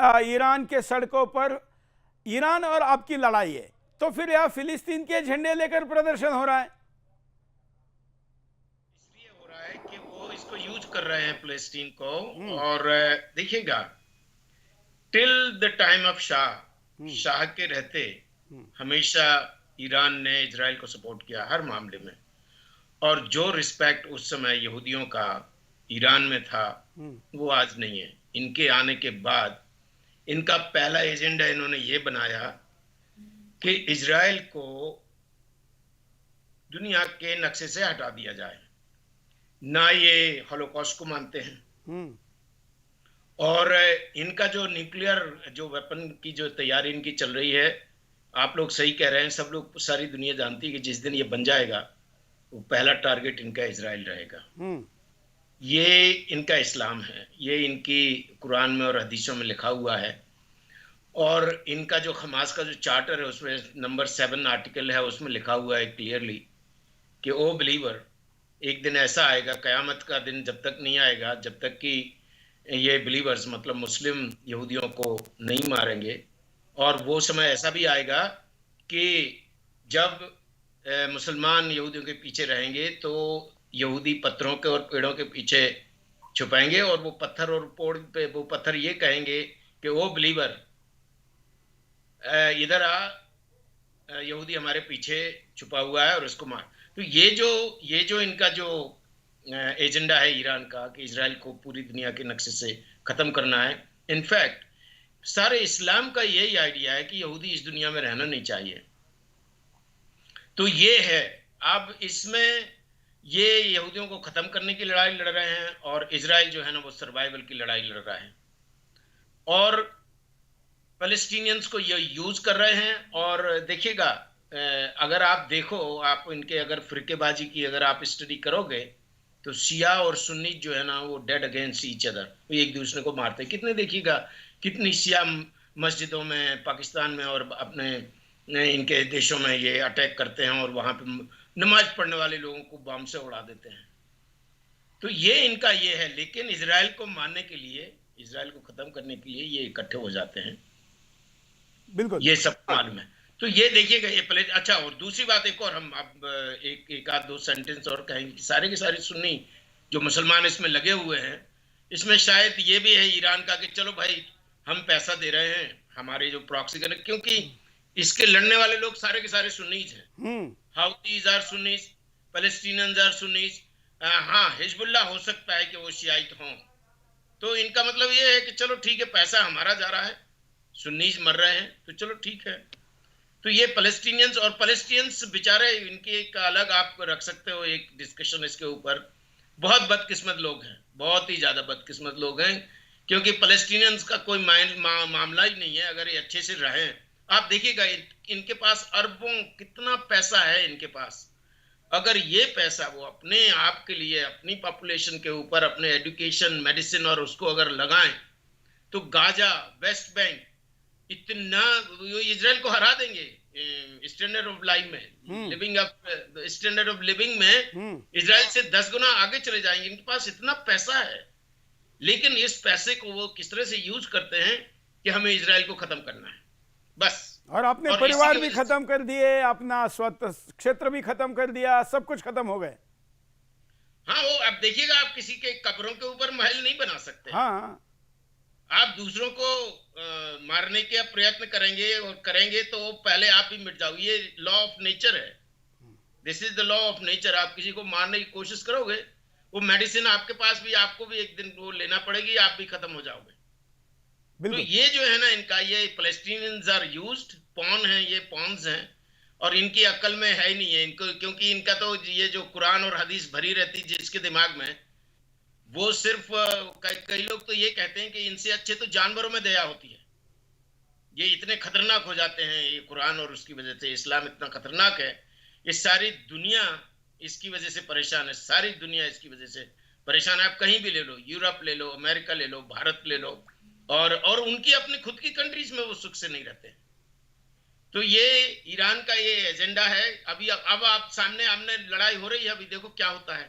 Iran के सड़कों पर ईरान और आपकी लड़ाई है, तो फिर यहाँ फिलिस्तीन के झंडे लेकर प्रदर्शन हो रहा है। इसलिए हो रहा है कि वो इसको यूज कर रहे हैं फिलिस्तीन को। हम्म। और देखिएगा, till the time of Shah, हम्म। शाह के रहते हम्म। हमेशा ईरान ने इजराइल को सपोर्ट किया हर मामले में। और जो रिस्पेक्ट उस समय यहूदियों का ईरान में था, हम्म। वो आज नहीं है। इनके आने के बाद इनका पहला एजेंडा इन्होंने ये बनाया कि इजराइल को दुनिया के नक्शे से हटा दिया जाए। ना ये हॉलोकॉस्ट को मानते हैं, हम्म। और इनका जो न्यूक्लियर जो वेपन की जो तैयारी इनकी चल रही है, आप लोग सही कह रहे हैं, सब लोग सारी दुनिया जानती है कि जिस दिन ये बन जाएगा, वो पहला टारगेट इनका इजराइल रहेगा। हम्म। ये इनका इस्लाम है, ये इनकी कुरान में और हदीसों में लिखा हुआ है। और इनका जो हमास का जो चार्टर है, उसमें नंबर 7 आर्टिकल है, उसमें लिखा हुआ है क्लियरली कि ओ बिलीवर, एक दिन ऐसा आएगा, कयामत का दिन जब तक नहीं आएगा, जब तक कि ये बिलीवर्स मतलब मुस्लिम यहूदियों को नहीं मारेंगे। और वो समय ऐसा भी आएगा कि जब मुसलमान यहूदियों के पीछे रहेंगे, तो यहूदी पत्थरों के और पेड़ों के पीछे छुपाएंगे, और वो पत्थर और पेड़ पे वो पत्थर ये कहेंगे कि ओ बिलीवर, इधर आ, यहूदी हमारे पीछे छुपा हुआ है और उसको मार। तो ये जो इनका जो एजेंडा है ईरान का, कि इजराइल को पूरी दुनिया के नक्शे से खत्म करना है। इनफैक्ट सारे इस्लाम का यही आइडिया है कि यहूदी इस दुनिया में रहना नहीं चाहिए। तो ये है, अब इसमें ये यहूदियों को खत्म करने की लड़ाई लड़ रहे हैं, और इजराइल जो है ना, वो सर्वाइवल की लड़ाई लड़ रहा है। और पैलेस्टीनियंस को ये यूज कर रहे हैं। और देखिएगा, अगर आप देखो, आप इनके अगर फिरकेबाजी की अगर आप स्टडी करोगे, तो शिया और सुन्नी जो है ना, वो डेड अगेंस्ट ईच अदर, वो एक दूसरे को मारते हैं। कितने देखिएगा, कितनी शिया मस्जिदों में पाकिस्तान में और अपने इनके देशों में ये अटैक करते हैं, और वहां पे नमाज पढ़ने वाले लोगों को बम से उड़ा देते हैं। तो ये इनका ये है। लेकिन इसराइल को मारने के लिए, इसराइल को खत्म करने के लिए ये इकट्ठे हो जाते हैं। बिल्कुल। ये सब मालूम है। तो ये देखिएगा, ये पहले अच्छा। और दूसरी बात एक और, हम अब एक आध दो सेंटेंस और कहेंगे कि सारे के सारे सुन्नी जो मुसलमान इसमें लगे हुए हैं, इसमें शायद ये भी है ईरान का कि चलो भाई, हम पैसा दे रहे हैं हमारे जो प्रॉक्सी करने, क्योंकि इसके लड़ने वाले लोग सारे के सारे सुन्नीज हैं। हम्म। हाउतीज आर सुन्नीज, पैलेस्टीनियंस आर सुन्नीज। हाँ, हिजबुल्लाह हो सकता है कि वो शियाइत हों। तो इनका मतलब ये है कि चलो ठीक है, पैसा हमारा जा रहा है, सुन्नीज मर रहे हैं, तो चलो ठीक है। तो ये पैलेस्टीनियंस और पैलेस्टीनियंस बेचारे, इनकी एक अलग आप रख सकते हो एक डिस्कशन इसके ऊपर। बहुत बदकिस्मत लोग हैं, बहुत ही ज्यादा बदकिस्मत लोग हैं, क्योंकि पैलेस्टीनियंस का कोई मामला ही नहीं है अगर ये अच्छे से रहें। आप देखिएगा, इनके पास अरबों कितना पैसा है इनके पास। अगर ये पैसा वो अपने आप के लिए, अपनी पॉपुलेशन के ऊपर, अपने एजुकेशन, मेडिसिन और उसको अगर लगाएं, तो गाजा, वेस्ट बैंक, इतना इजराइल को हरा देंगे स्टैंडर्ड ऑफ लाइफ में, हम्म। Living of standard of living में। हम्म। इजराइल से 10 गुना आगे चले जाएंगे। इनके पास इतना पैसा है, लेकिन इस पैसे को वो किस तरह से यूज करते हैं कि हमें इजराइल को खत्म करना है, बस। और अपने और इसी की परिवार भी वजह से, खत्म कर दिए, अपना स्वत क्षेत्र भी खत्म कर दिया, सब कुछ खत्म हो गए। हाँ, वो अब देखिएगा, आप किसी के कब्रों के ऊपर महल नहीं बना सकते हैं। हाँ। आप दूसरों को मारने के प्रयत्न करेंगे और करेंगे, तो पहले आप भी मिट जाओ। ये लॉ ऑफ नेचर है, this is the law of nature. आप किसी को मारने की कोशिश करोगे, वो मेडिसिन आपके पास भी, आपको भी एक दिन वो लेना पड़ेगी, आप भी खत्म हो जाओगे। तो बिल्कुल। ये जो है ना, इनका ये पैलेस्टीनियंस आर यूज्ड पॉन है, ये पॉन्स हैं। और इनकी अक्ल में है ही नहीं है इनको, क्योंकि इनका तो ये जो कुरान और हदीस भरी रहती जिसके दिमाग में, वो सिर्फ कई लोग तो ये कहते हैं कि इनसे अच्छे तो जानवरों में दया होती है। ये इतने खतरनाक हो जाते हैं, ये कुरान और उसकी वजह से इस्लाम इतना खतरनाक है। ये सारी दुनिया इसकी वजह से परेशान है, सारी दुनिया इसकी वजह से परेशान है। आप कहीं भी ले लो, यूरोप ले लो, अमेरिका ले लो, भारत ले लो, और उनकी अपनी खुद की कंट्रीज में वो सुख से नहीं रहते। तो ये ईरान का ये एजेंडा है। अभी अब आप सामने आमने लड़ाई हो रही है, अभी देखो क्या होता है।